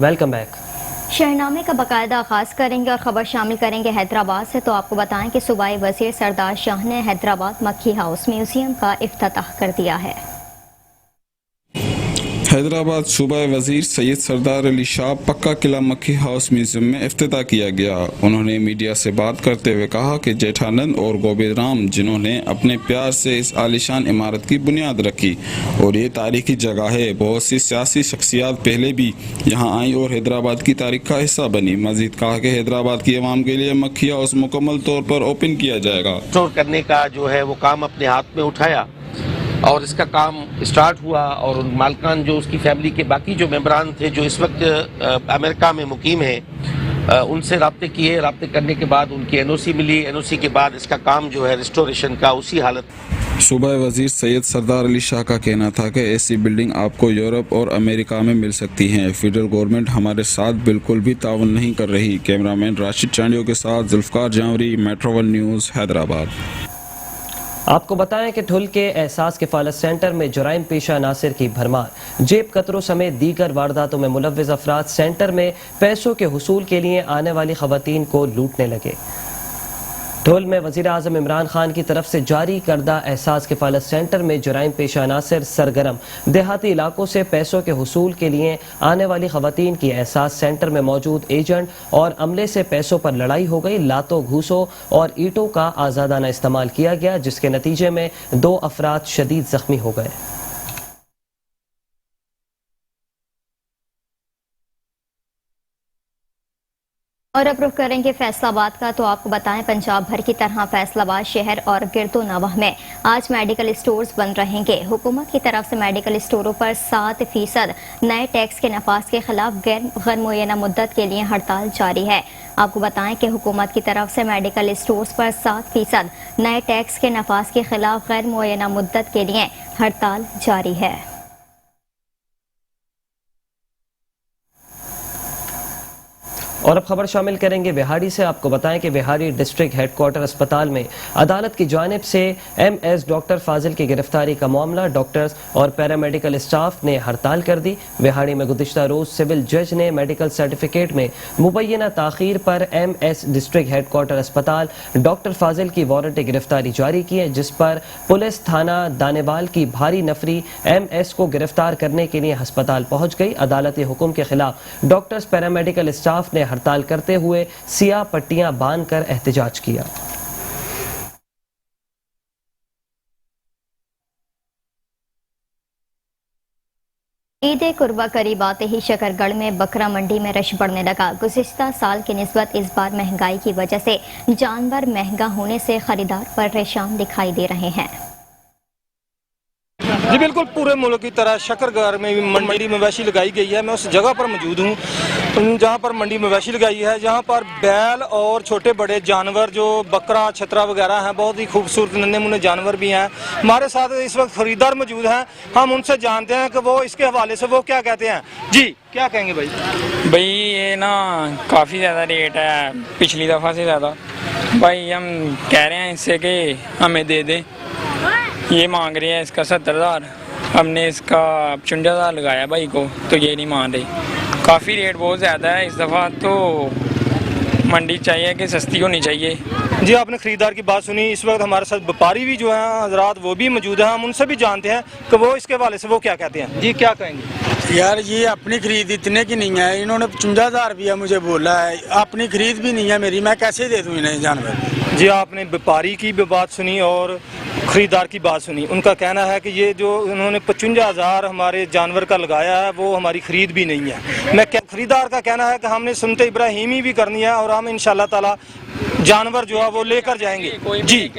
Welcome back. शहरनामे का बाकायदा आगाज करेंगे और खबर शामिल करेंगे हैदराबाद से। तो आपको बताएं कि सूबाई वजीर सरदार शाह ने हैदराबाद मक्खी हाउस म्यूजियम का इफ्तिताह कर दिया है। हैदराबाद सूबाई वजीर सैयद सरदार अली शाह पक्का किला मक्खी हाउस म्यूजियम में इफ्तिताह किया गया। उन्होंने मीडिया से बात करते हुए कहा कि जेठानंद और गोविंद राम जिन्होंने अपने प्यार से इस आलीशान इमारत की बुनियाद रखी और ये तारीखी जगह है। बहुत सी सियासी शख्सियात पहले भी यहाँ आई और हैदराबाद की तारीख का हिस्सा बनी। मजीद कहा कि हैदराबाद की आवाम के लिए मक्खी हाउस मुकम्मल तौर पर ओपन किया जाएगा। स्टोर करने का जो है वो काम अपने हाथ में उठाया और इसका काम स्टार्ट हुआ और उन मालकान जो उसकी फैमिली के बाकी जो मेंबरान थे जो इस वक्त अमेरिका में मुकीम हैं उनसे राब्ते किए। राब्ते करने के बाद उनकी एनओसी मिली। एनओसी के बाद इसका काम जो है रिस्टोरेशन का उसी हालत। सूबाई वजीर सैयद सरदार अली शाह का कहना था कि ऐसी बिल्डिंग आपको यूरोप और अमेरिका में मिल सकती हैं। फेडरल गवर्नमेंट हमारे साथ बिल्कुल भी ताउन नहीं कर रही। कैमरामैन राशिद चांडियों के साथ Zulfiqar Jawri, Metro One News, Hyderabad. आपको बताएं कि ठुल के एहसास किफालत सेंटर में जुराइम पेशा नासिर की भरमार। जेब कतरों समेत दीगर वारदातों में मुलव्विस अफराद सेंटर में पैसों के हुसूल के लिए आने वाली खवातीन को लूटने लगे। ठुल में वज़ीर आज़म इमरान खान की तरफ से जारी करदा एहसास किफालत सेंटर में जुराइम पेशा नासिर सरगर्म। देहाती इलाकों से पैसों के हुसूल के लिए आने वाली खवातीन की एहसास सेंटर में मौजूद एजेंट और अमले से पैसों पर लड़ाई हो गई। लातों, घूसों और ईंटों का आज़ादाना इस्तेमाल किया गया, जिसके नतीजे में 2 अफराद शदीद जख्मी हो गए। और अब रुख करेंगे फैसलाबाद का। तो आपको बताएं पंजाब भर की तरह फैसलाबाद शहर और गिरदो नवाह में आज मेडिकल स्टोर्स बंद रहेंगे। हुकूमत की तरफ से मेडिकल स्टोरों पर 7% नए टैक्स के नफाज के खिलाफ गैर मुअय्यना मुद्दत के लिए हड़ताल जारी है। आपको बताएं कि हुकूमत की तरफ से मेडिकल स्टोर्स पर 7% नए टैक्स के नफाज के खिलाफ गैर मुअय्यना मुद्दत के लिए हड़ताल जारी है। और अब खबर शामिल करेंगे बिहाड़ी से। आपको बताएं कि बिहाड़ी डिस्ट्रिक्ट हेडक्वार्टर अस्पताल में अदालत की जानिब से MS डॉक्टर फाजिल की गिरफ्तारी का मामला डॉक्टर्स और पैरामेडिकल स्टाफ ने हड़ताल कर दी। बिहाड़ी में गुज़िश्ता रोज सिविल जज ने मेडिकल सर्टिफिकेट में मुबैना ताखीर पर MS डिस्ट्रिक्ट हेडक्वार्टर अस्पताल डॉक्टर फाजिल की वारंटी गिरफ्तारी जारी की है, जिस पर पुलिस थाना दानेवाल की भारी नफरी MS को गिरफ्तार करने के लिए अस्पताल पहुंच गई। अदालती हुक्म के खिलाफ डॉक्टर्स पैरामेडिकल स्टाफ ने हड़ताल करते हुए सियाह पट्टियां बांध कर एहतजाज किया। ईद कुर्बा करीब आते ही शकरगढ़ में बकरा मंडी में रश बढ़ने लगा। गुज़िश्ता साल की निस्बत इस बार महंगाई की वजह से जानवर महंगा होने से खरीदार परेशान दिखाई दे रहे हैं। जी बिल्कुल, पूरे मुल्क की तरह शकरगढ़ में भी मंडी मवेशी लगाई गई है। मैं उस जगह पर मौजूद हूँ जहाँ पर मंडी मवेशी लगाई है, जहाँ पर बैल और छोटे बड़े जानवर जो बकरा छतरा वगैरह हैं, बहुत ही खूबसूरत नन्हे मुन्ने जानवर भी हैं। हमारे साथ इस वक्त खरीदार मौजूद हैं, हम उनसे जानते हैं कि वो इसके हवाले से वो क्या कहते हैं। जी क्या कहेंगे भाई? ये ना काफ़ी ज़्यादा रेट है पिछली दफ़ा से ज़्यादा। भाई हम कह रहे हैं इससे कि हमें दे दें। ये मांग रहे हैं इसका 70,000, हमने इसका 55,000 लगाया भाई को, तो ये नहीं मान रही। काफ़ी रेट बहुत ज़्यादा है इस दफ़ा, तो मंडी चाहिए कि सस्ती होनी चाहिए। जी आपने खरीदार की बात सुनी। इस वक्त हमारे साथ व्यापारी भी जो हैं हजरात वो भी मौजूद हैं, हम उनसे भी जानते हैं कि वो इसके हवाले से वो क्या कहते हैं। जी क्या कहेंगे? यार ये अपनी खरीद इतने की नहीं है, इन्होंने 55,000 रुपया मुझे बोला है, अपनी खरीद भी नहीं है मेरी, मैं कैसे दे दूँ इन्हें जानवर। जी आपने व्यापारी की भी बात सुनी और खरीदार की बात सुनी। उनका कहना है कि ये जो उन्होंने 55,000 हमारे जानवर का लगाया है वो हमारी खरीद भी नहीं है। खरीदार का कहना है कि हमने सुनते इब्राहिमी भी करनी है और हम इंशाल्लाह ताला जानवर जो है वो लेकर जाएंगे। जी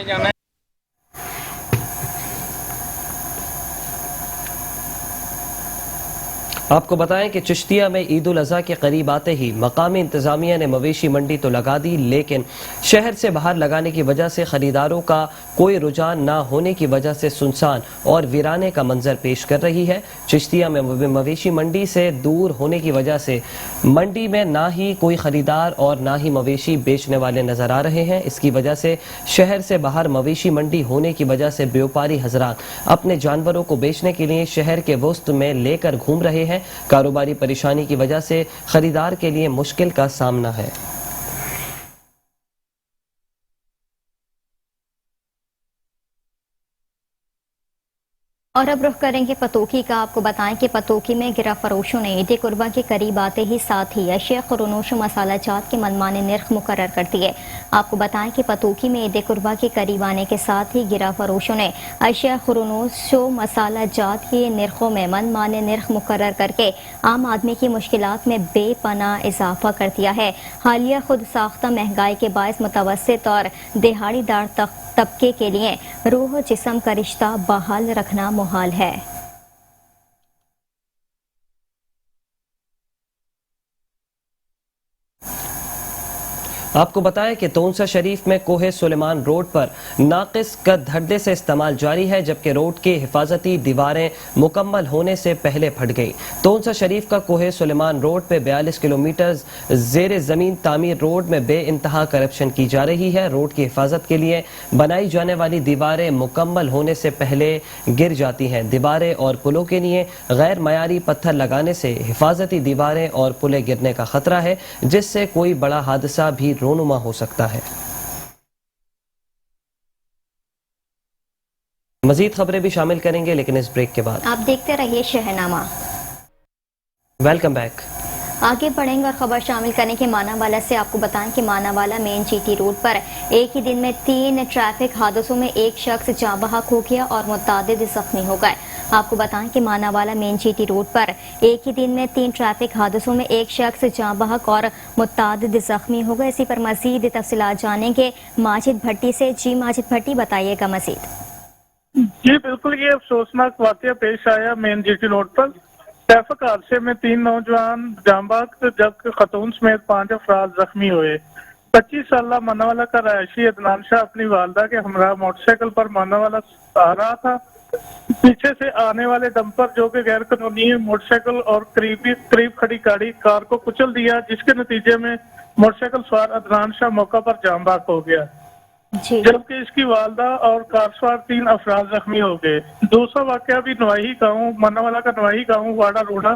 आपको बताएं कि चिश्तिया में ईद उल अज़हा के करीब आते ही मकामी इंतजामिया ने मवेशी मंडी तो लगा दी, लेकिन शहर से बाहर लगाने की वजह से खरीदारों का कोई रुझान ना होने की वजह से सुनसान और वीराने का मंजर पेश कर रही है। चिश्तिया में मवेशी मंडी से दूर होने की वजह से मंडी में ना ही कोई खरीदार और ना ही मवेशी बेचने वाले नजर आ रहे हैं। इसकी वजह से शहर से बाहर मवेशी मंडी होने की वजह से व्यापारी हजरात अपने जानवरों को बेचने के लिए शहर के वसत में लेकर घूम रहे हैं। कारोबारी परेशानी की वजह से खरीदार के लिए मुश्किल का सामना है। और अब रुख करेंगे पतोकी का। आपको बताएं कि पतोकी में गिरा फरोशों ने ईद कुर्बा के करीब आते ही साथ ही अशिया खुरनोश मसाला जात के मनमाने निर्ख मुकर्रर कर दिए। आपको बताएं कि पतोकी में ईद कुर्बा के करीब आने के साथ ही गिरा फरोशों ने अशिया खुरनोश मसाला जात के निर्खों में मनमाने निर्ख मुकर्रर करके आम आदमी की मुश्किलात में बेपनाह इजाफा कर दिया है। हालिया खुद साख्ता महंगाई के बायस मुतवस्सित और दिहाड़ीदार तबके के लिए रूह जिस्म का रिश्ता बहाल रखना मुहाल है। आपको बताएं कि तोनसा शरीफ में कोहे सुलेमान रोड पर नाकिस कद धड़े से इस्तेमाल जारी है, जबकि रोड की हिफाजती दीवारें मुकम्मल होने से पहले फट गई। तोनसा शरीफ का कोहे सुलेमान रोड पे 42 किलोमीटर जेर जमीन तामीर रोड में बे इंतहा करप्शन की जा रही है। रोड की हिफाजत के लिए बनाई जाने वाली दीवारें मुकम्मल होने से पहले गिर जाती हैं। दीवारें और पुलों के लिए गैर मयारी पत्थर लगाने से हिफाजती दीवारें और पुलें गिरने का खतरा है, जिससे कोई बड़ा हादसा भी रोनुमा हो सकता है। मजीद खबरें भी शामिल करेंगे, लेकिन इस ब्रेक के बाद आप देखते रहिए शहनामा। Welcome back. आगे बढ़ेंगे और खबर शामिल करने के मानावाला से आपको बताएं कि मानावाला मेन जीटी रोड पर एक ही दिन में 3 ट्रैफिक हादसों में एक शख्स जाँ बहक हो गया और मुतअद्दिद जख्मी हो गए। आपको बताएं कि मानावाला मेन जीटी रोड पर एक ही दिन में 3 ट्रैफिक हादसों में एक शख्स जाँ बहक और मुतअद्दिद जख्मी हो गए। इसी पर मजीद तफसीलात जानेंगे माजिद भट्टी से। जी माजिद भट्टी, बताइएगा मजीद। जी बिल्कुल, ये अफसोसनाक वाकया पेश आया मेन जीटी रोड पर। ट्रैफिक हादसे में 3 नौजवान जाँ बहक जबकि खतून समेत 5 अफराद जख्मी हुए। 25 साल मानावाला का रहायशी अदनान शाह अपनी वालदा के हमरा मोटरसाइकिल पर मानावाला आ रहा था। पीछे से आने वाले डंपर जो कि गैर कानूनी मोटरसाइकिल और करीब खड़ी गाड़ी कार को कुचल दिया, जिसके नतीजे में मोटरसाइकिल सवार अदनान शाह मौका पर जाम बहक हो गया, जबकि इसकी वालदा और कार सवार 3 अफराद जख्मी हो गए। दूसरा वाकया भी नवाही गांव मानावाला का नवाही गांव वाड़ा रोड़ा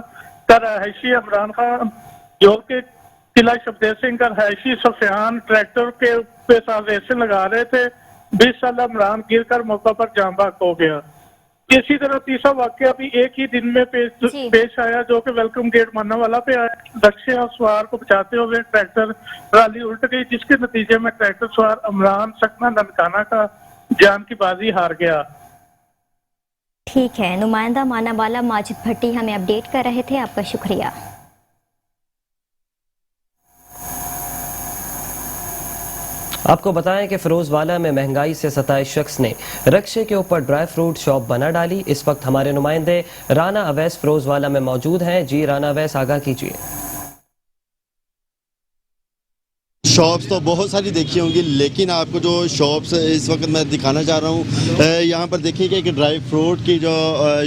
का रहायशी इमरान खान जो के किला शब्देव सिंह का रहायशी सफियान ट्रैक्टर के साथ रेसिंग लगा रहे थे। 20 साल इमरान गिर कर मौका पर जाम बहक हो गया। इसी तरह तीसरा वाकया भी एक ही दिन में पेश आया, जो कि वेलकम गेट मानावाला पे आया। रक्षा सवार को बचाते हुए ट्रैक्टर ट्राली उल्ट गई, जिसके नतीजे में ट्रैक्टर सवार इमरान सकना ननकाना का जान की बाजी हार गया। ठीक है, नुमाइंदा मानावाला माजिद भट्टी हमें अपडेट कर रहे थे, आपका शुक्रिया। आपको बताएं कि फिरोजवाला में महंगाई से सताए शख्स ने रक्शे के ऊपर ड्राई फ्रूट शॉप बना डाली। इस वक्त हमारे नुमाइंदे राना अवैस फिरोजवाला में मौजूद हैं। जी राना अवैस, आगाह कीजिए। शॉप्स तो बहुत सारी देखी होंगी, लेकिन आपको जो शॉप्स इस वक्त मैं दिखाना चाह रहा हूँ, यहाँ पर देखिए कि ड्राई फ्रूट की जो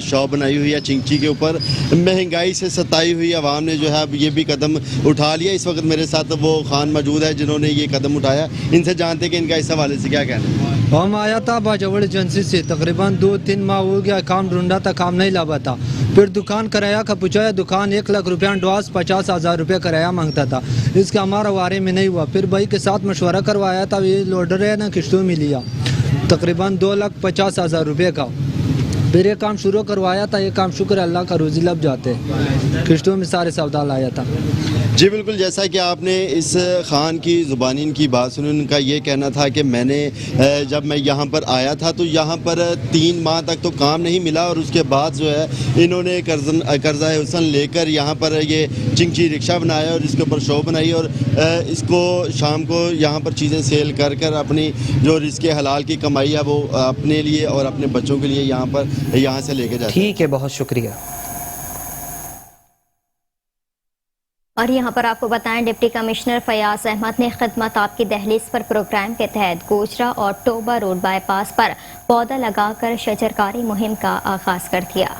शॉप बनाई हुई है चिंची के ऊपर। महंगाई से सताई हुई आवाम ने जो है अब ये भी कदम उठा लिया। इस वक्त मेरे साथ वो खान मौजूद है जिन्होंने ये कदम उठाया। इनसे जानते हैं कि इनका इस हवाले से क्या कहना है। हम आया था बाजवड़ एजेंसी से, तकरीबन 2-3 माह हो गया, काम ढूंढा था, काम नहीं लगा था। फिर दुकान किराया का पूछा, दुकान 1 लाख रुपया एडवांस 50,000 रुपया किराया मांगता था। इसका हमारा वारे में नहीं हुआ। फिर भाई के साथ मशवरा करवाया था, ये लोडर है ना किश्तों में लिया तकरीबन 2,50,000 रुपये का। फिर ये काम शुरू करवाया था। ये काम शुक्र अल्लाह का रोजी लब जाते, किश्तों में सारे सौदा लाया था। जी बिल्कुल, जैसा कि आपने इस खान की ज़ुबानी इनकी बात सुनी, उनका ये कहना था कि मैंने जब मैं यहाँ पर आया था तो यहाँ पर 3 माह तक तो काम नहीं मिला, और उसके बाद जो है इन्होंने कर्जा हुसन लेकर यहाँ पर ये चिंची रिक्शा बनाया और इसके ऊपर शॉप बनाई, और इसको शाम को यहाँ पर चीज़ें सेल कर कर अपनी जो रिज़्क़ हलाल की कमाई है वो अपने लिए और अपने बच्चों के लिए यहाँ से लेके जाते। ठीक है, बहुत शुक्रिया। और यहाँ पर आपको बताएं, डिप्टी कमिश्नर फयाज अहमद ने खिदमत आपकी दहलीज पर प्रोग्राम के तहत गोजरा और टोबा रोड बाईपास पर पौधा लगाकर शजरकारी मुहिम का आगाज कर दिया।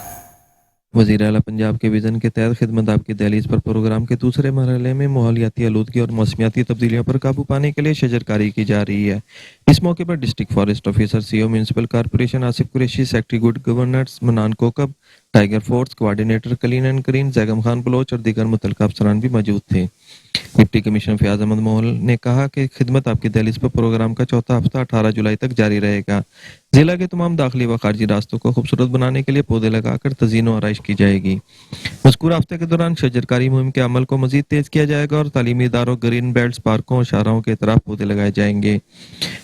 वज़ीर आला पंजाब के विजन के तहत खिदमत आपकी दहलीज पर प्रोग्राम के दूसरे मरहले में माहौलियाती आलूदगी और मौसमियाती तब्दीलियों पर काबू पाने के लिए शजरकारी की जा रही है। इस मौके पर district forest officer, CO municipal corporation Asif Qureshi, secretary good governance Manan Kokab, tiger force coordinator clean and green, Zaigham Khan Bloch और दीगर मुतल्लिका अफसरान भी मौजूद थे। डिप्टी कमिश्नर फयाज अहमद मोहल ने कहा कि खिदमत आपकी दहलीज पर प्रोग्राम का चौथा हफ्ता 18 जुलाई तक जारी रहेगा। जिला के तमाम दाखिली व खारजी रास्तों को खूबसूरत बनाने के लिए पौधे लगाकर तज़ीन व आराइश की जाएगी। मज़कूर हफ्ते के दौरान शजरकारी मुहिम के अमल को मजीद तेज किया जाएगा और तालीमी इदारों, ग्रीन बेल्ट्स, पार्कों और शाहराहों के तरफ पौधे लगाए जाएंगे।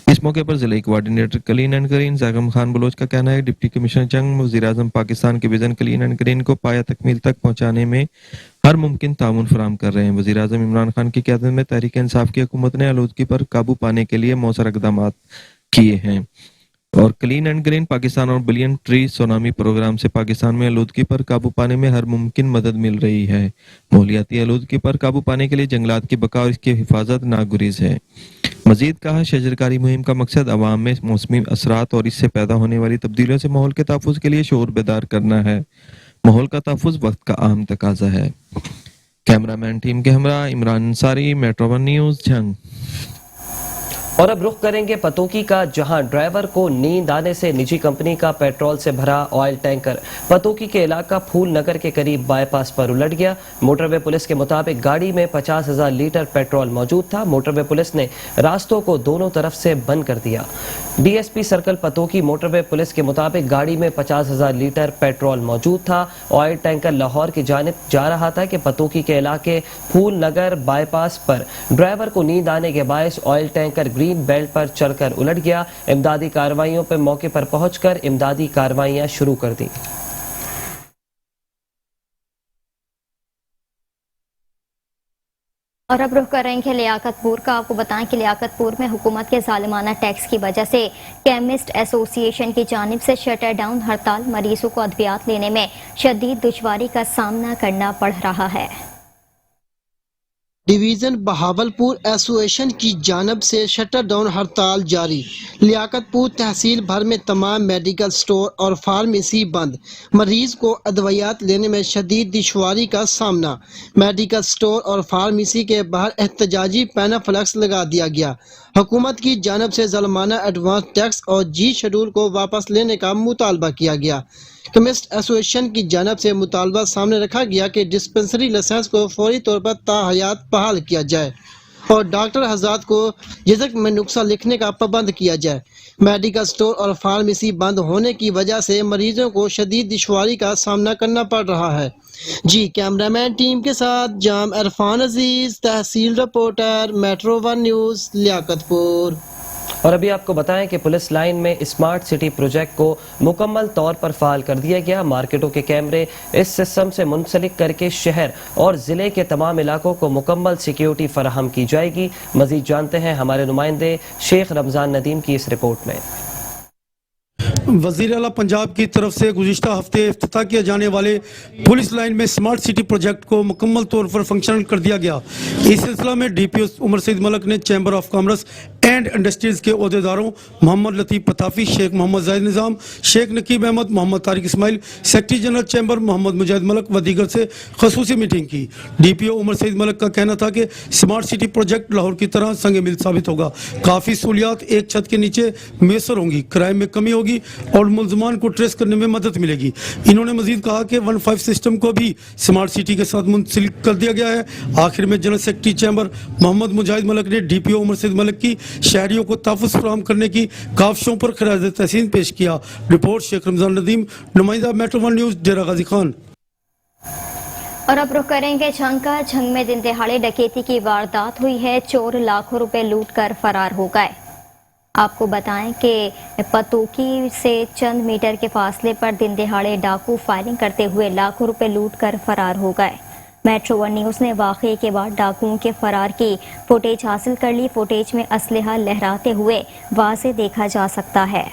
इस मौके पर जिला coordinator clean and green Zaigham Khan Bloch का कहना है डिप्टी कमिश्नर जंग वज़ीर-ए-आज़म पाकिस्तान के विजन कलीन एंड करीन को पाया तकमील तक पहुंचाने में हर मुमकिन ताउन फराहम कर रहे हैं। वज़ीर-ए-आज़म इमरान खान की क़यादत में तहरीक इंसाफ की हुकूमत ने आलूदगी पर काबू पाने के लिए मौसर इक़दाम किए हैं और क्लीन एंड ग्रीन पाकिस्तान और बिलियन ट्री सोनामी प्रोग्राम से पाकिस्तान में आलूदगी पर काबू पाने में हर मुमकिन मदद मिल रही है। माहौलियाती आलूदगी पर काबू पाने के लिए जंगलात की बका और इसकी हिफाजत नागुरीज है। मजीद कहा शजरकारी मुहिम का मकसद अवाम में मौसमी असरात और इससे पैदा होने वाली तब्दीलियों से माहौल के तहफ़्फ़ुज़ के लिए शऊर बेदार करना है। माहौल का तहफ़्फ़ुज़ वक्त का अहम तकाजा है। कैमरामैन टीम के हमरा Imran Ansari, metro One news, Jhang. और अब रुख करेंगे पतोकी का, जहां ड्राइवर को नींद आने से निजी कंपनी का पेट्रोल से भरा ऑयल टैंकर पतोकी के इलाका फूल नगर के करीब बाईपास पर उलट गया। मोटरवे पुलिस के मुताबिक गाड़ी में 50,000 लीटर पेट्रोल मौजूद था। मोटरवे पुलिस ने रास्तों को दोनों तरफ से बंद कर दिया। DSP circle Pattoki motorway police के मुताबिक गाड़ी में 50,000 लीटर पेट्रोल मौजूद था। ऑयल टैंकर लाहौर की जानिब जा रहा था कि पतोकी के इलाके फूल नगर बाईपास पर ड्राइवर को नींद आने के बायस ऑयल टैंकर ग्रीन बेल्ट पर चढ़कर उलट गया। इमदादी कार्रवाइयों पर मौके पर पहुंचकर इमदादी कार्रवाइयां शुरू कर दी। और अब रुख करेंगे लियाकतपुर का। आपको बताएं कि लियाकतपुर में हुकूमत के जालिमाना टैक्स की वजह से केमिस्ट एसोसिएशन की जानिब से शटर डाउन हड़ताल मरीजों को अद्वियात लेने में शदीद दुश्वारी का सामना करना पड़ रहा है। डिवीज़न बहावलपुर एसोसिएशन की जानब से शटर डाउन हड़ताल जारी। लियाकतपुर तहसील भर में तमाम मेडिकल स्टोर और फार्मेसी बंद। मरीज को अदवियात लेने में शदीद दुश्वारी का सामना। मेडिकल स्टोर और फार्मेसी के बाहर एहतजाजी पैनाफ्लेक्स लगा दिया गया। हुकूमत की जानब से ज़ुल्माना एडवांस टैक्स और जी शेड्यूल को वापस लेने का मुतालबा किया गया। केमिस्ट एसोसिएशन की जानब से मुतालबा सामने रखा गया कि डिस्पेंसरी लाइसेंस को फौरी तौर पर ताहयात बहाल किया जाए और डॉक्टर हज़रात को रिज़्क़ में नुस्खा लिखने का पाबंद किया जाए। मेडिकल स्टोर और फार्मेसी बंद होने की वजह से मरीजों को शदीद दुश्वारी का सामना करना पड़ रहा है। जी कैमरामैन टीम के साथ Jam Irfan Aziz, tehsil reporter, Metro One News, Liaquatpur. और अभी आपको बताएं कि पुलिस लाइन में स्मार्ट सिटी प्रोजेक्ट को मुकम्मल तौर पर फाल कर दिया गया। मार्केटों के कैमरे इस सिस्टम से मुंसलिक करके शहर और ज़िले के तमाम इलाकों को मुकम्मल सिक्योरिटी फराहम की जाएगी। मज़ीद जानते हैं हमारे नुमाइंदे शेख रमज़ान नदीम की इस रिपोर्ट में। वज़ीर आला पंजाब की तरफ से गुज़िश्ता हफ्ते इफ्तिताह किए जाने वाले पुलिस लाइन में स्मार्ट सिटी प्रोजेक्ट को मुकम्मल तौर पर फंक्शनल कर दिया गया। इस सिलसिला में डीपीओ उमर सईद मलक ने chamber of commerce and industries के अहदेदारों Muhammad Latif Patafi, Sheikh Muhammad Zahid Nizam, Sheikh Naqeeb Ahmad, Muhammad Tariq Ismail, secretary general chamber Muhammad Mujahid Malik व दीगर से खसूसी मीटिंग की। डीपीओ उमर सईद मलक का कहना था कि स्मार्ट सिटी प्रोजेक्ट लाहौर की तरह संग मिल साबित होगा। काफ़ी सहूलियात एक छत के नीचे मैसर होंगी, क्राइम में कमी होगी और मुलजमान को ट्रेस करने में मदद मिलेगी। इन्होंने मजीद कहा कि 15 सिस्टम को भी स्मार्ट सिटी के साथ मुंसलिक कर दिया गया है। आखिर में general secretary chamber Muhammad Mujahid Malak ने डीपीओ उमर सईद मलक की शहरियों को तहफ़्फ़ुज़ फराहम करने की काविशों पर खराज तहसीन पेश किया। रिपोर्ट शेख रमज़ान नदीम, नुमाइंदा मेट्रो वन न्यूज़, डेरा गाजी खान। और अब रुख करेंगे झंग का। झंग में दिन दहाड़े डकैती की वारदात हुई है। चोर लाखों रुपए लूट कर फरार हो गए। आपको बताएं कि पतोकी से चंद मीटर के फासले पर दिन दहाड़े डाकू फायरिंग करते हुए लाखों रुपए लूट कर फरार हो गए। मेट्रो वन न्यूज़ ने वाक़ये के बाद डाकुओं के फरार की फुटेज हासिल कर ली। फुटेज में असलहा लहराते हुए वाज़े देखा जा सकता है।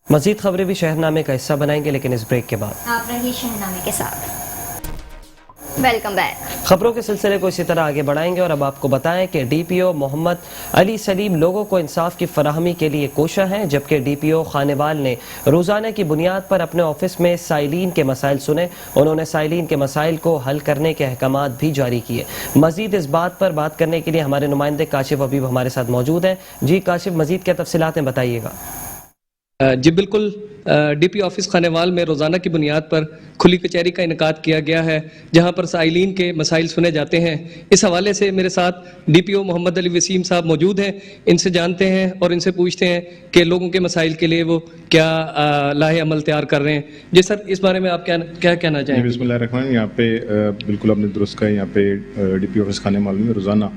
मजीद खबरें भी शहरनामे का हिस्सा बनाएंगे, लेकिन इस ब्रेक के बाद आप रहिए शहरनामे के साथ। Welcome back. खबरों के सिलसिले को इसी तरह आगे बढ़ाएंगे और अब आपको बताएं कि डीपीओ मोहम्मद अली सलीम लोगों को इंसाफ की फराहमी के लिए कोशा हैं, जबकि डीपीओ खानेवाल ने रोजाना की बुनियाद पर अपने ऑफिस में साइलीन के मसाइल सुने। उन्होंने साइलीन के मसाइल को हल करने के अहकामात भी जारी किए। मजीद इस बात पर बात करने के लिए हमारे नुमाइंदे काशिफ हबीब हमारे साथ मौजूद हैं। जी काशिफ, मजीद क्या तफसीलात हैं, बताइएगा। जी बिल्कुल, डीपी ऑफिस खानेवाल में रोज़ाना की बुनियाद पर खुली कचहरी का इनकाद किया गया है, जहां पर साइलीन के मसाइल सुने जाते हैं। इस हवाले से मेरे साथ डीपीओ मोहम्मद अली वसीम साहब मौजूद हैं। इनसे जानते हैं और इनसे पूछते हैं कि लोगों के मसाइल के लिए वो क्या लाहे अमल तैयार कर रहे हैं। जी सर, इस बारे में आप क्या कहना चाहेंगे? बिस्मिल्लाहिर्रहमानिर्रहीम। यहाँ पे बिल्कुल आपने दुरुस्त कहा, यहाँ पे डीपी ऑफिस खानेवाल में रोज़ाना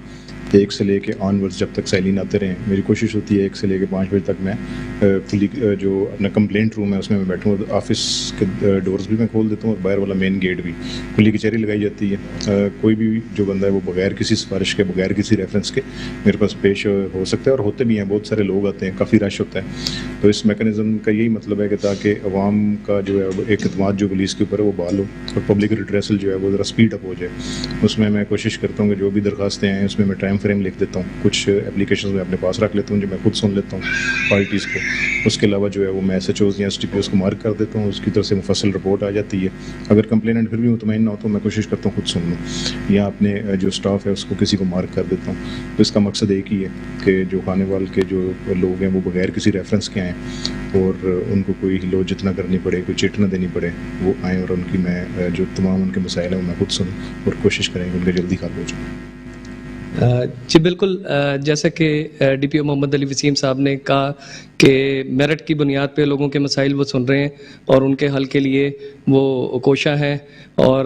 1 से लेके ऑनवर्ड्स जब तक साइलिन आते रहे, मेरी कोशिश होती है 1 से लेके 5 बजे तक मैं फुली जो अपना कंप्लेंट रूम है उसमें मैं बैठूँ। ऑफिस के डोर्स भी मैं खोल देता हूँ और बाहर वाला मेन गेट भी खुली कचहरी लगाई जाती है। कोई भी जो बंदा है वो बगैर किसी सिफारिश के, बगैर किसी रेफरेंस के मेरे पास पेश हो सकता है, और होते भी हैं। बहुत सारे लोग आते हैं, काफ़ी रश होता है। तो इस मैकेनिज़्म का यही मतलब है कि ताकि अवाम का जो है एक एतमाद जो पुलिस के ऊपर है वो बहाल हो और पब्लिक रिड्रेसल जो है वो ज़रा स्पीड अप हो जाए। उसमें मैं कोशिश करता हूँ कि जो भी दरखास्तें हैं उसमें मैं टाइम फ्रेम लिख देता हूँ। कुछ एप्लीकेशंस में अपने पास रख लेता हूँ जो मैं खुद सुन लेता हूँ पार्टीज़ को। उसके अलावा जो है वो मैं SHOs या STPOs को मार्क कर देता हूँ, उसकी तरफ से मुफस्सल रिपोर्ट आ जाती है। अगर कंप्लेनेंट फिर भी मुतमईन ना हो तो मैं कोशिश करता हूँ खुद सुन लूँ या अपने जो स्टाफ है उसको किसी को मार्क कर देता हूँ। तो इसका मकसद एक ही है कि जो खानेवाल के जो लोग हैं वो बगैर किसी रेफरेंस के आएँ और उनको कोई हिलो जितना करनी पड़े, कोई चिट ना देनी पड़े, वो आएँ और उनकी मैं जो तमाम उनके मसाइल हैं वो मैं खुद सुनूँ और कोशिश करेंगे उनके जल्दी हल हो जाए। जी बिल्कुल, जैसा कि डीपीओ मोहम्मद अली वसीम साहब ने कहा कि मेरिट की बुनियाद पे लोगों के मसाइल वो सुन रहे हैं और उनके हल के लिए वो कोशा हैं, और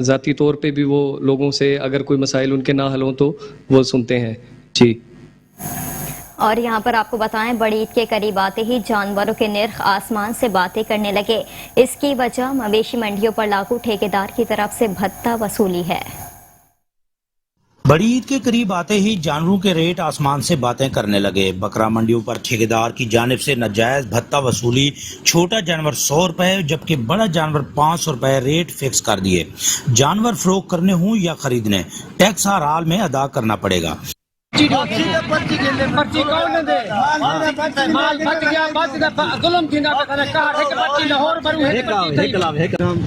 ज़ाती तौर पे भी वो लोगों से अगर कोई मसाइल उनके ना हल हों तो वो सुनते हैं। जी, और यहाँ पर आपको बताएं, बड़ी ईद के करीब आते ही जानवरों के निर्ख आसमान से बातें करने लगे। इसकी वजह मवेशी मंडियों पर लागू ठेकेदार की तरफ से भत्ता वसूली है। बड़ी ईद के करीब आते ही जानवरों के रेट आसमान से बातें करने लगे। बकरा मंडियों पर ठेकेदार की जानिब से नाजायज भत्ता वसूली। छोटा जानवर 100 रुपए जबकि बड़ा जानवर 500 रुपए रेट फिक्स कर दिए। जानवर फरोख्त करने हों या खरीदने, टैक्स हर हाल में अदा करना पड़ेगा।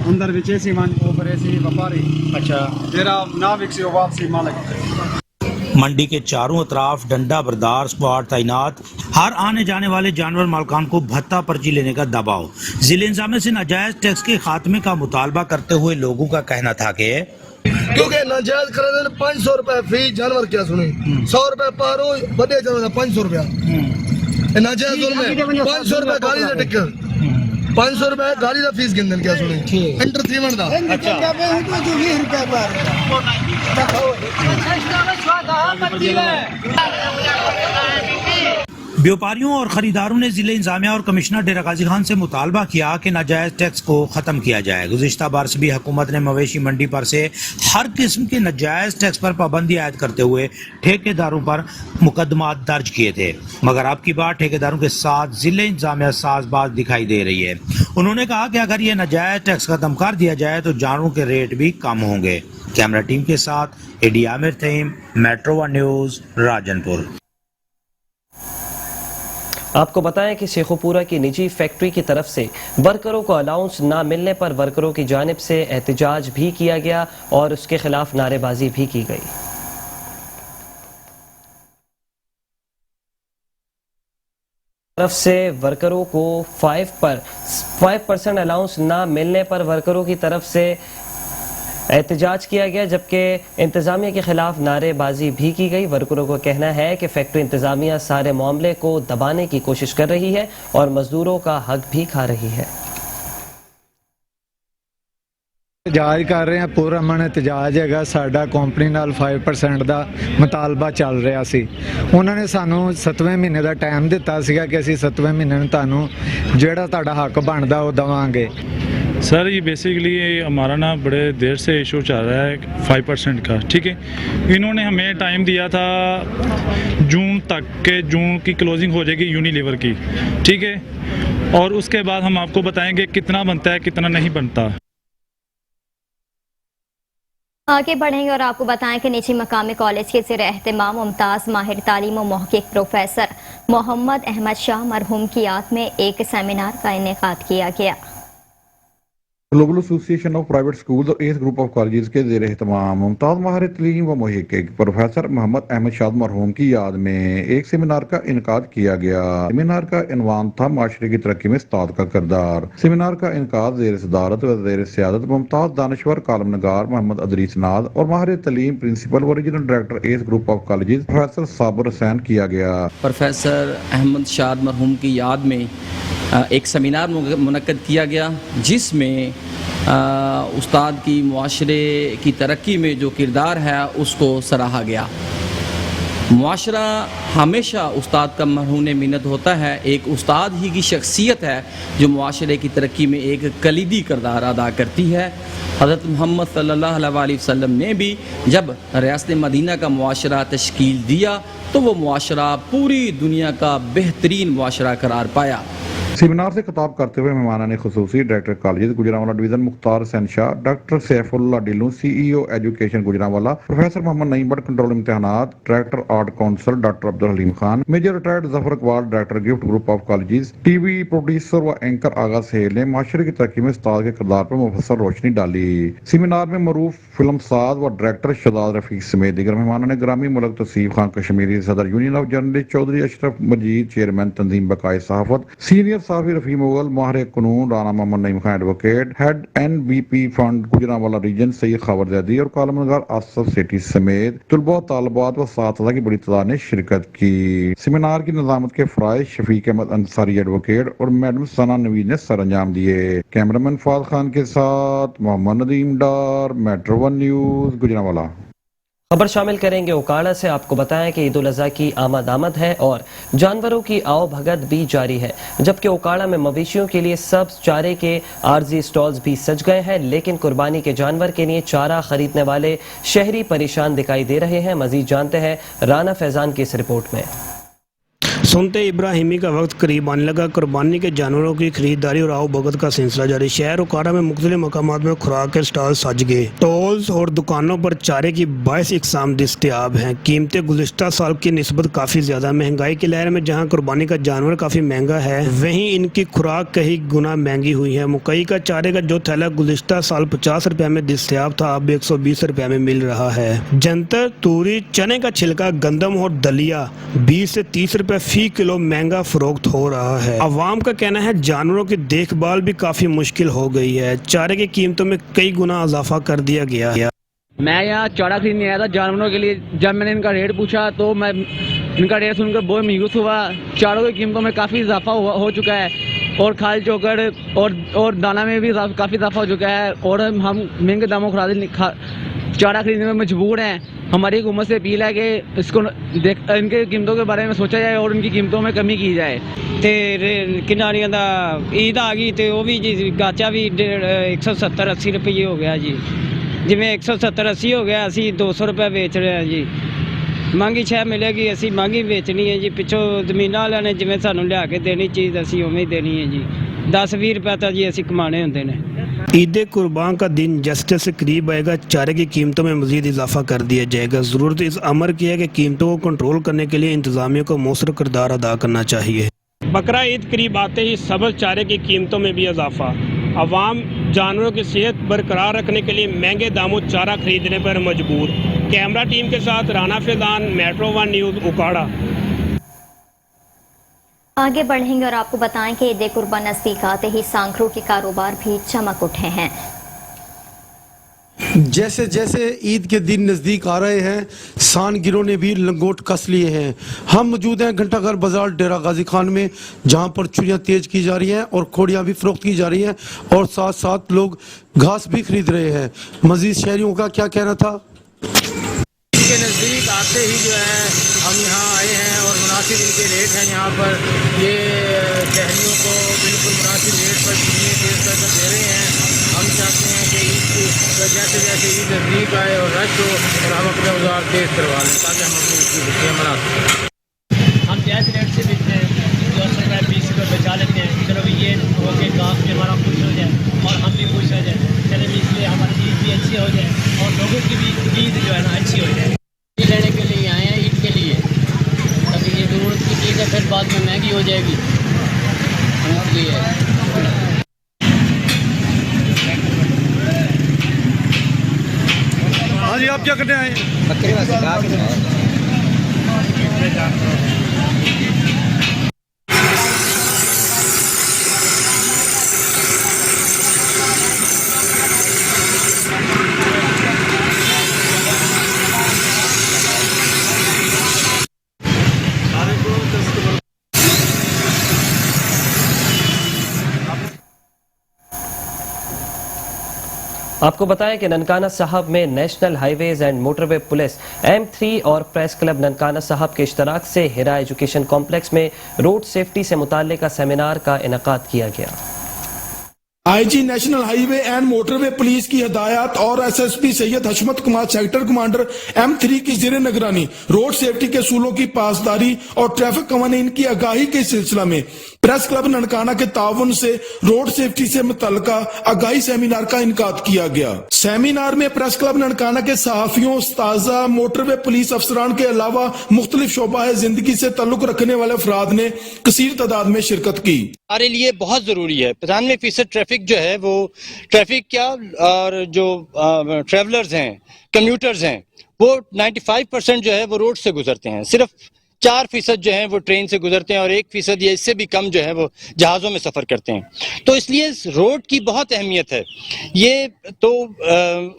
अंदर विचेसी मान ऊपर ऐसी व्यापारी अच्छा तेरा ना विकसी वापसी मालिक। मंडी के चारों अतराफ डंडा बरदार स्क्वाड तैनात। हर आने जाने वाले जानवर मालकान को भत्ता पर्ची लेने का दबाव। जिले इंतजामिया से नाजायज टैक्स के खात्मे का मुतालबा करते हुए लोगों का कहना था कि क्योंकि नाजायज कराने 500 रुपए फी जानवर क्या सुने, 100 रुपए पारो बड़े जानवर 500 रुपया नाजायज में 500 रुपए गाड़ी का टिकट, 500 रुपए गाड़ी का फीस गिनन क्या सुने एंटरटेनमेंट दा। अच्छा व्यापारियों और खरीदारों ने जिले इंतजामिया और कमिश्नर डेरा गाजी खान से मुतालबा किया कि नाजायज टैक्स को खत्म किया जाए। गुज़िश्ता बरस भी हुकूमत ने मवेशी मंडी पर से हर किस्म के नाजायज टैक्स पर पाबंदी आयद करते हुए ठेकेदारों पर मुकदमा दर्ज किए थे, मगर अब की बार ठेकेदारों के साथ जिले इंतजामिया साजबाज दिखाई दे रही है। उन्होंने कहा कि अगर ये नाजायज टैक्स खत्म कर दिया जाए तो जानवरों के रेट भी कम होंगे। कैमरा टीम के साथ एडी Amir Taim, Metro One News, Rajanpur. आपको बताएं कि शेखोपुरा की निजी फैक्ट्री की तरफ से वर्करों को अलाउंस ना मिलने पर वर्करों की जानिब से एहतजाज भी किया गया और उसके खिलाफ नारेबाजी भी की गई। तरफ से वर्करों को 5% अलाउंस ना मिलने पर वर्करों की तरफ से एहतजाज किया गया, जबकि इंतज़ामिया के खिलाफ नारेबाजी भी की गई। वर्करों को कहना है कि फैक्ट्री इंतज़ामिया सारे मामले को दबाने की कोशिश कर रही है और मजदूरों का हक भी खा रही है। एहतजाज कर रहे हैं, पूरा मन एहतजाज है। साडा कंपनी नाल 5% का मुतालबा चल रहा सी। उन्होंने सानू 7वें महीने का टाइम दिता सीगा कि असीं 7वें महीने में तुहानू जिहड़ा तुहाडा हक बनदा वो देवांगे। सर ये बेसिकली हमारा ना बड़े देर से इशू चल रहा है 5% का, ठीक है। इन्होंने हमें टाइम दिया था जून तक के, जून की क्लोजिंग हो जाएगी यूनिलीवर की, ठीक है, और उसके बाद हम आपको बताएंगे कितना बनता है कितना नहीं बनता। आगे बढ़ेंगे और आपको बताएं कि निजी मकामी कॉलेज के ज़ेर एहतमाम मुमताज़ माहिर तालीम व मुहक़्क़िक़ प्रोफेसर मोहम्मद अहमद शाह मरहूम की याद में एक सेमिनार का इनेकाद किया गया। Global association of private schools और एस ग्रुप ऑफ कॉलेजेस के ज़ेर एहतमाम मुमताज़ माहिर तालीम व मुहक़्क़िक़ प्रोफेसर मोहम्मद अहमद शाह मरहूम की याद में एक सेमिनार का इनेकाद किया गया। सेमिनार का इन्वान था माशरे की तरक्की में उस्ताद का किरदार। सेमिनार का इनेकाद ज़ेर सदारत व ज़ेर सियादत मुमताज़ दानिश्वर कालम नगार मोहम्मद अदरीस नाद और माहिर तालीम प्रिंसिपल व regional director S group of colleges professor Sabir Hussain किया गया। प्रोफेसर अहमद शाह मरहूम की याद में एक सेमिनार मुनक्कद किया गया, जिसमें उस्ताद की मुआशरे की तरक्की में जो किरदार है उसको सराहा गया। मुआशरा हमेशा उस्ताद का मरहून मिन्नत होता है। एक उस्ताद ही की शख्सियत है जो मुआशरे की तरक्की में एक कलीदी किरदार अदा करती है। हज़रत मोहम्मद सल्लल्लाहु अलैहि वसल्लम ने भी जब रियासत मदीना का मुआशरा तश्कील दिया तो वो मुआशरा पूरी दुनिया का बेहतरीन मुआशरा करार पाया। सेमिनार से खिताब करते हुए मेहमानाने खुसूसी director college Gujranwala division Mukhtar Hussain Shah, doctor Saifullah Dillu CEO education Gujranwala, professor Muhammad Naeem Butt control इम्तिहानात, director art council doctor Abdul Haleem Khan, major retired Zafar Iqbal, director Gift Group of Colleges, TV producer व एंकर आगा सहेल ने माशरे की तरक्की में उस्ताद के किरदार पर मुफस्सल रोशनी डाली। सेमिनार में मरूफ फिल्म साज व डायरेक्टर शहजाद रफीक समेत दीगर मेहमानाने ग्रामी मुल्क तौसीफ खान कश्मीरी, सदर union of journalist Chaudhry Ashraf Majeed, chairman तंजीम बकाए सहाफत, सीनियर साफी रफी मुगल, माहिर कानून Rana Muhammad Naeem Khan advocate, head NBP fund Gujranwala region Syed Khabar Zaidi और कालम नगार आसफ सेठी समेत तलबा तालबात व साथीज़ा की बड़ी तादाद ने शिरकत की। सेमिनार की निजामत के फराइज शफीक अहमद अंसारी एडवोकेट और मैडम सना नवीद ने सर अंजाम दिए। कैमरामैन फाद खान के साथ मोहम्मद नदीम डार, मेट्रो 1 न्यूज गुजरांवाला। खबर शामिल करेंगे उकाड़ा से। आपको बताएं कि ईद उल अज़हा की आमद है और जानवरों की आओ भगत भी जारी है, जबकि उकाड़ा में मवेशियों के लिए सब्ज चारे के आर्जी स्टॉल्स भी सज गए हैं, लेकिन कुर्बानी के जानवर के लिए चारा खरीदने वाले शहरी परेशान दिखाई दे रहे हैं। मजीद जानते हैं राना फैजान की इस रिपोर्ट में। सुनते इब्राहिमी का वक्त करीब आने लगा। कुर्बानी के जानवरों की खरीदारी और आओ भगत का सिलसिला जारी। शहर उकाड़ा में मुख्तलिफ मकामात में खुराक के स्टॉल सज गए। टोल्स और दुकानों पर चारे की 22 इकसाम दस्तयाब हैं। कीमतें गुज़िश्ता साल की निस्बत काफ़ी ज़्यादा। महंगाई की लहर में जहाँ कुर्बानी का जानवर काफ़ी महंगा है, वहीं इनकी खुराक कई गुना महंगी हुई है। मकई का चारे का जो थैला गुज़िश्ता साल 50 रुपये में दस्तयाब था, अब 120 रुपये में मिल रहा है। जंतर, तूरी, चने का छिलका, गंदम और दलिया 20 से 30 रुपये फी किलो महंगा फरोख्त हो रहा है। अवाम का कहना है जानवरों की देखभाल भी काफी मुश्किल हो गई है। चारे की कीमतों में कई गुना इजाफा कर दिया गया है। मैं यहाँ चारा खरीदने आया था जानवरों के लिए। जब मैंने इनका रेट पूछा तो मैं इनका रेट सुनकर बहुत मायूस हुआ। चारों की कीमतों में काफ़ी इजाफा हो चुका है और खाल चोकर और दाना में भी काफ़ी इजाफा हो चुका है और हम महंगे दामों चारा खरीदने में मजबूर हैं। हमारी हुकूमत से अपील है कि इसको इनके कीमतों के बारे में सोचा जाए और उनकी कीमतों में कमी की जाए। किनारियों का ईद आ गई तो वो भी जी गाचा भी 170-80 रुपये हो गया जी। जिमें 170-80 हो गया, असी 200 रुपये बेच रहे हैं जी। महंगी शह मिलेगी, असी महंगी बेचनी है जी। पिछों जमीन वाले ने जिमें सानू लिया के देनी चीज़ असी उवें ही देनी है जी। 10-20 रुपये तो जी असी कमाने होंगे ने। ईद कुर्बान का दिन जैसे जैसे करीब आएगा चारे की कीमतों में मजीद इजाफा कर दिया जाएगा। ज़रूरत इस अमर की है कि कीमतों को कंट्रोल करने के लिए इंतजामिया को मौसर किरदार अदा करना चाहिए। बकरा ईद करीब आते ही सब्ज़ चारे की कीमतों में भी इजाफा। अवाम जानवरों की सेहत बरकरार रखने के लिए महंगे दामों चारा खरीदने पर मजबूर। कैमरा टीम के साथ राना फैजान, मेट्रो 1 न्यूज़ उकाड़ा। आगे बढ़ेंगे और आपको बताएं कि ईद कुर्बान नज़दीक आते ही सांखरों के कारोबार भी चमक उठे हैं। जैसे जैसे ईद के दिन नज़दीक आ रहे हैं, सानगिरों ने भी लंगोट कस लिए हैं। हम मौजूद हैं घंटाघर बाजार डेरा गाजी खान में, जहां पर चुरियां तेज की जा रही हैं और खोड़ियां भी फरोख्त की जा रही हैं और साथ साथ लोग घास भी खरीद रहे हैं। मजीद शहरियों का क्या कहना था? के नज़दीक आते ही जो है हम यहाँ आए हैं और मुनासिब इनके रेट हैं। यहाँ पर ये शहरियों को बिल्कुल मुनासिब रेट पर चीज़ें पेश करके दे रहे हैं। हम चाहते हैं कि जैसे जैसे ईद नज़दीक आए और रश हो और हम अपने औजार तेज करवा लें ताकि हम अपनी इसकी खुशियाँ मना सकें। हम जायज़ रेट से बेचते हैं, 10 रुपये 20 रुपये बचा लेते हैं। चलो भाई ये हो के गाँव के हमारा खुश हो जाए और हम भी खुश हो जाए। चले इसलिए हमारी भी अच्छी हो जाए और लोगों की भी ईद जो है ना अच्छी हो जाए। ईद लेने के लिए आए हैं, ईद के लिए, ताकि ये ज़रूरत की चीज़ है, फिर बाद में महंगी हो जाएगी, इसलिए। हाँ जी, आप क्या करने आए? बकरे वैसे आपको बताएं कि ननकाना साहब में national highways and motorway police M3 और प्रेस क्लब ननकाना साहब के इश्तराक से हिरा एजुकेशन कॉम्प्लेक्स में रोड सेफ्टी से मुताल्लिका सेमिनार का इनेकाद किया गया। IG national highway and motorway police की हिदायत और एसएसपी सैयद हशमत कुमार सेक्टर कमांडर M3 की ज़ेरे निगरानी रोड सेफ्टी के असूलों की पासदारी और ट्रैफिक कवानीन की आगाही के सिलसिला में प्रेस क्लब ननकाना के ताउन से रोड सेफ्टी से मुतल्लिका आगाही सेमिनार का इनकाद किया गया। सेमिनार में प्रेस क्लब ननकाना के सहाफियों, उस्ताजा, मोटरवे पुलिस अफसरान के अलावा मुख्तलिफ शोबा जिंदगी से ताल्लुक रखने वाले अफराद ने कसीर तादाद में शिरकत की। हमारे लिए बहुत जरूरी है 95% ट्रैफिक जो है वो ट्रैफिक क्या और जो ट्रेवलर्स हैं, कम्यूटर्स हैं, वो 95% जो है वो रोड से गुजरते हैं। सिर्फ 4% जो है वो ट्रेन से गुजरते हैं और 1% या इससे भी कम जो है वो जहाज़ों में सफ़र करते हैं। तो इसलिए रोड की बहुत अहमियत है, ये तो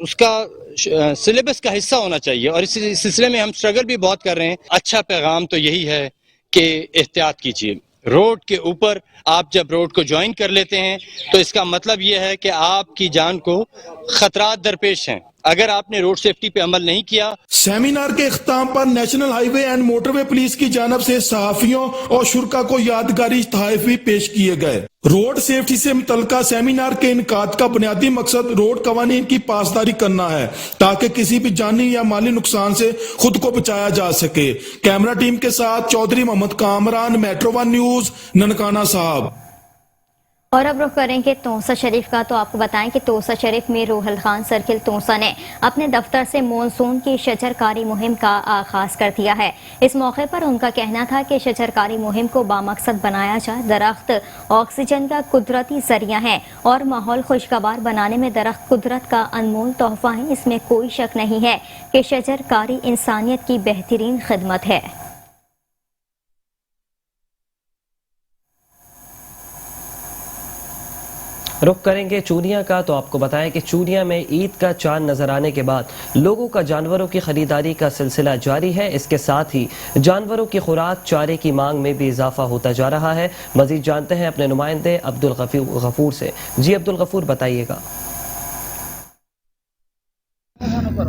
उसका सिलेबस का हिस्सा होना चाहिए और इस सिलसिले में हम स्ट्रगल भी बहुत कर रहे हैं। अच्छा पैगाम तो यही है कि एहतियात कीजिए। रोड के ऊपर आप जब रोड को ज्वाइन कर लेते हैं तो इसका मतलब ये है कि आपकी जान को खतरात दरपेश हैं अगर आपने रोड सेफ्टी पे अमल नहीं किया। सेमिनार के इख्तिताम पर national highway and motorway police की जानब से सहाफियों और शुरका को यादगारी तोहफे भी पेश किए गए। रोड सेफ्टी से मुतल्लिका सेमिनार के इनकाद का बुनियादी मकसद रोड कवानीन की पासदारी करना है ताकि किसी भी जानी या माली नुकसान से खुद को बचाया जा सके। कैमरा टीम के साथ चौधरी मोहम्मद कामरान, मेट्रो 1 न्यूज, ननकाना साहब। और अब रुख करेंगे तोसा शरीफ का। तो आपको बताएं कि तोसा शरीफ में रोहल खान सर्किल तोसा ने अपने दफ्तर से मॉनसून की शजरकारी मुहिम का आगाज कर दिया है। इस मौके पर उनका कहना था कि शजरकारी मुहिम को बामकसद बनाया जाए। दरख्त ऑक्सीजन का कुदरती जरिया है और माहौल खुशगवार बनाने में दरख्त कुदरत का अनमोल तोहफा है। इसमें कोई शक नहीं है कि शजरकारी इंसानियत की बेहतरीन खिदमत है। रुख करेंगे चूनिया का। तो आपको बताएं कि चूनिया में ईद का चांद नजर आने के बाद लोगों का जानवरों की खरीदारी का सिलसिला जारी है। इसके साथ ही जानवरों की खुराक, चारे की मांग में भी इजाफा होता जा रहा है। मजीद जानते हैं अपने नुमाइंदे अब्दुल गफूर से। जी अब्दुल गफूर, बताइएगा।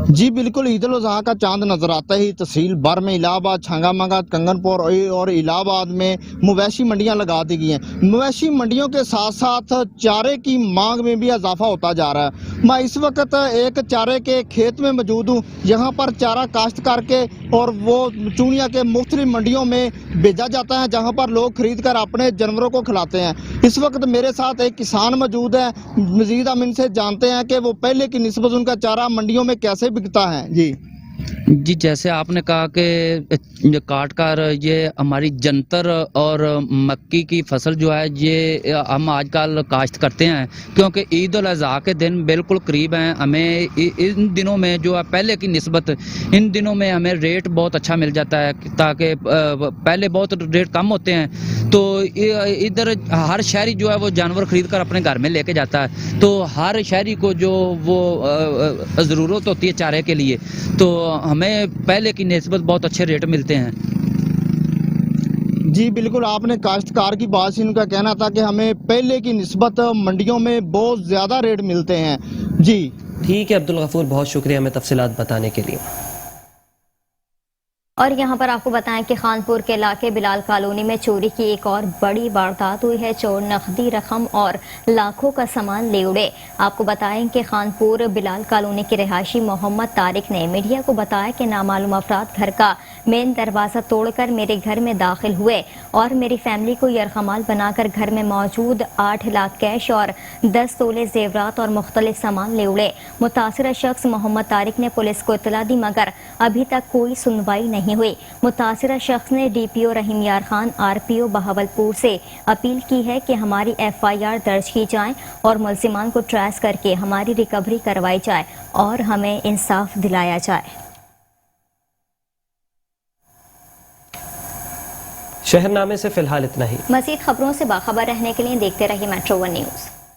जी बिल्कुल, ईद उल अज़हा का चांद नजर आता ही तहसील बर में इलाहाबाद, छांगामागा, कंगनपुर और इलाहाबाद में मवेशी मंडियां लगा दी गई हैं। मवेशी मंडियों के साथ साथ चारे की मांग में भी इजाफा होता जा रहा है। मैं इस वक्त एक चारे के खेत में मौजूद हूँ। यहाँ पर चारा काश्त करके और वो चूनिया के मुख्तलिफ मंडियों में भेजा जाता है जहाँ पर लोग खरीद कर अपने जानवरों को खिलाते हैं। इस वक्त मेरे साथ एक किसान मौजूद है। मजीद हम इनसे जानते हैं कि वो पहले की निस्बत उनका चारा मंडियों में कैसे बिकता है। जी, जैसे आपने कहा कि काट कर ये हमारी जंतर और मक्की की फसल जो है ये हम आजकल काश्त करते हैं क्योंकि ईद उल अज़हा के दिन बिल्कुल करीब हैं। हमें इन दिनों में जो है पहले की निस्बत इन दिनों में हमें रेट बहुत अच्छा मिल जाता है, ताकि पहले बहुत रेट कम होते हैं। तो इधर हर शहरी जो है वो जानवर खरीद कर अपने घर में लेके जाता है। तो हर शहरी को जो वो ज़रूरत होती है चारे के लिए, तो हमें पहले की निस्बत बहुत अच्छे रेट मिलते हैं। जी बिल्कुल, आपने काश्तकार की बात से उनका कहना था कि हमें पहले की निस्बत मंडियों में बहुत ज़्यादा रेट मिलते हैं। जी ठीक है अब्दुल गफूर, बहुत शुक्रिया हमें तफसीलात बताने के लिए। और यहाँ पर आपको बताएं कि खानपुर के इलाके बिलाल कॉलोनी में चोरी की एक और बड़ी वारदात हुई है। चोर नकदी रकम और लाखों का सामान ले उड़े। आपको बताएं कि खानपुर बिलाल कॉलोनी के रिहायशी मोहम्मद तारिक ने मीडिया को बताया कि नामालूम अफराद घर का मेन दरवाज़ा तोड़कर मेरे घर में दाखिल हुए और मेरी फैमिली को यरगमाल बनाकर घर में मौजूद 8 लाख कैश और 10 तोले जेवरात और मुख्तलिफ सामान ले उड़े। मुतासिरा शख्स मोहम्मद तारिक ने पुलिस को इत्तला दी मगर अभी तक कोई सुनवाई नहीं हुई। मुतासिरा शख्स ने DPO रहीम यार खान RPO बहावलपुर से अपील की है कि हमारी FIR दर्ज की जाए और मुलजिमान को ट्रेस करके हमारी रिकवरी करवाई जाए और हमें इंसाफ दिलाया जाए। शहरनामे से फिलहाल इतना ही। मज़ीद खबरों से बाखबर रहने के लिए देखते रहिए मेट्रो 1 न्यूज़।